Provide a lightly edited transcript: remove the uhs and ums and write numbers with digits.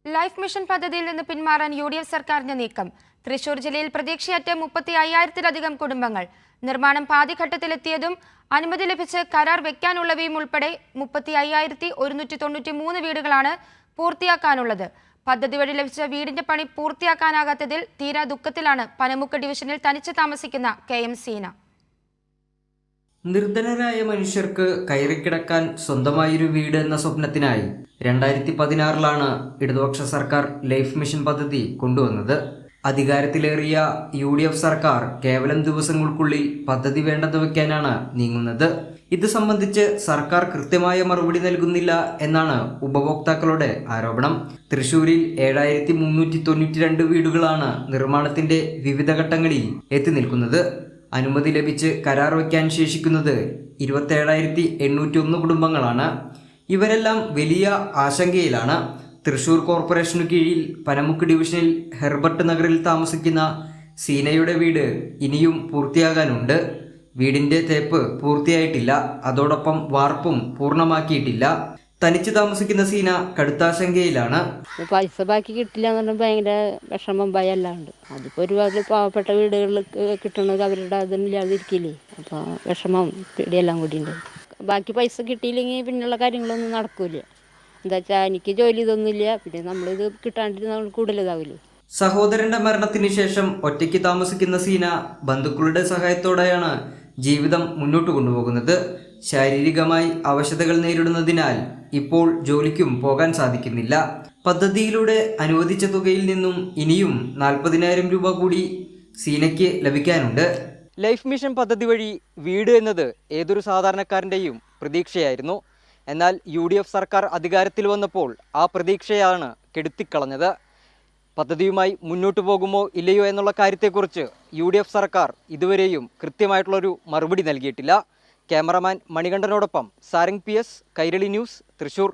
Life mission പദ്ധതിയിൽ നിന്ന് പിന്മാറാൻ UDF സർക്കാരിന്റെ നീക്കം. തൃശൂർ ജില്ലയിൽ പ്രതീക്ഷയറ്റ 35,000-ലധികം കുടുംബങ്ങൾ. നിർമ്മാണം പാതിഘട്ടത്തിലെത്തിയതും അനുമതി ലഭിച്ച് കരാർ വെക്കാനുള്ളവയും ഉൾപ്പെടെ 35,193 വീടുകളാണ് പൂർത്തിയാക്കാനുള്ളത്. പദ്ധതി വഴി ലഭിച്ച വീടിന്റെ പണി പൂർത്തിയാക്കാനാകാത്തതിൽ തീരാ ദുഃഖത്തിലാണ് പനമുക്ക് ഡിവിഷനിൽ തനിച്ച് താമസിക്കുന്ന KM സീന. നിർധനരായ മനുഷ്യർക്ക് കയറിക്കിടക്കാൻ സ്വന്തമായൊരു വീട് എന്ന സ്വപ്നത്തിനായി 2016 ഇടതുപക്ഷ സർക്കാർ ലൈഫ് മിഷൻ പദ്ധതി കൊണ്ടുവന്നത്. അധികാരത്തിലേറിയ UDF സർക്കാർ കേവലം ദിവസങ്ങൾക്കുള്ളിൽ പദ്ധതി വേണ്ടെന്ന് വയ്ക്കാനാണ് നീങ്ങുന്നത്. ഇത് സംബന്ധിച്ച് സർക്കാർ കൃത്യമായ മറുപടി നൽകുന്നില്ല എന്നാണ് ഉപഭോക്താക്കളുടെ ആരോപണം. തൃശൂരിൽ 7,392 വീടുകളാണ് നിർമ്മാണത്തിന്റെ വിവിധ ഘട്ടങ്ങളിൽ എത്തി നിൽക്കുന്നത്. അനുമതി ലഭിച്ച് കരാർ വയ്ക്കാൻ ശേഷിക്കുന്നത് 27,801 കുടുംബങ്ങളാണ്. ഇവരെല്ലാം വലിയ ആശങ്കയിലാണ്. തൃശൂർ കോർപ്പറേഷനു കീഴിൽ പനമുക്ക് ഡിവിഷനിൽ ഹെർബർട്ട് നഗറിൽ താമസിക്കുന്ന സീനയുടെ വീട് ഇനിയും പൂർത്തിയാകാനുണ്ട്. വീടിന്റെ തേപ്പ് പൂർത്തിയായിട്ടില്ല. അതോടൊപ്പം വാർപ്പും പൂർണ്ണമാക്കിയിട്ടില്ല. തനിച്ച് താമസിക്കുന്ന സീന കടുത്താശങ്കയിലാണ്. പൈസ ബാക്കി കിട്ടില്ല എന്ന് പറഞ്ഞാൽ ഭയങ്കര വിഷമം ഭയമെല്ലാം ഉണ്ട്. അതിപ്പോൾ ഒരുപാട് പാവപ്പെട്ട വീടുകളിൽ കിട്ടുന്നത് അവരുടെ അതില്ലാതിരിക്കില്ലേ. അപ്പോൾ വിഷമം പേടിയെല്ലാം കൂടി ഉണ്ട്. ബാക്കി പൈസ കിട്ടിയില്ലെങ്കിൽ പിന്നെയുള്ള കാര്യങ്ങളൊന്നും നടക്കൂല. എന്താ വെച്ചാൽ എനിക്ക് ജോലി ഇതൊന്നുമില്ല. പിന്നെ നമ്മളിത് കിട്ടാണ്ടിരുന്ന കൂടുതൽ ഇതാവില്ലേ. സഹോദരന്റെ മരണത്തിന് ശേഷം ഒറ്റയ്ക്ക് താമസിക്കുന്ന സീന ബന്ധുക്കളുടെ സഹായത്തോടെയാണ് ജീവിതം മുന്നോട്ട് കൊണ്ടുപോകുന്നത്. ശാരീരികമായി അവശതകൾ നേരിടുന്നതിനാൽ ഇപ്പോൾ ജോലിക്കും പോകാൻ സാധിക്കുന്നില്ല. പദ്ധതിയിലൂടെ അനുവദിച്ച തുകയിൽ നിന്നും ഇനിയും 40,000 രൂപ കൂടി സീനയ്ക്ക് ലഭിക്കാനുണ്ട്. ലൈഫ് മിഷൻ പദ്ധതി വഴി വീട് എന്നത് ഏതൊരു സാധാരണക്കാരൻ്റെയും പ്രതീക്ഷയായിരുന്നു. എന്നാൽ UDF സർക്കാർ അധികാരത്തിൽ വന്നപ്പോൾ ആ പ്രതീക്ഷയാണ് കെടുത്തിക്കളഞ്ഞത്. പദ്ധതിയുമായി മുന്നോട്ട് പോകുമോ ഇല്ലയോ എന്നുള്ള കാര്യത്തെക്കുറിച്ച് UDF സർക്കാർ ഇതുവരെയും കൃത്യമായിട്ടുള്ളൊരു മറുപടി നൽകിയിട്ടില്ല. ക്യാമറമാൻ മണികണ്ഠനോടൊപ്പം സാരംഗ് PS, കൈരളി ന്യൂസ്, തൃശൂർ.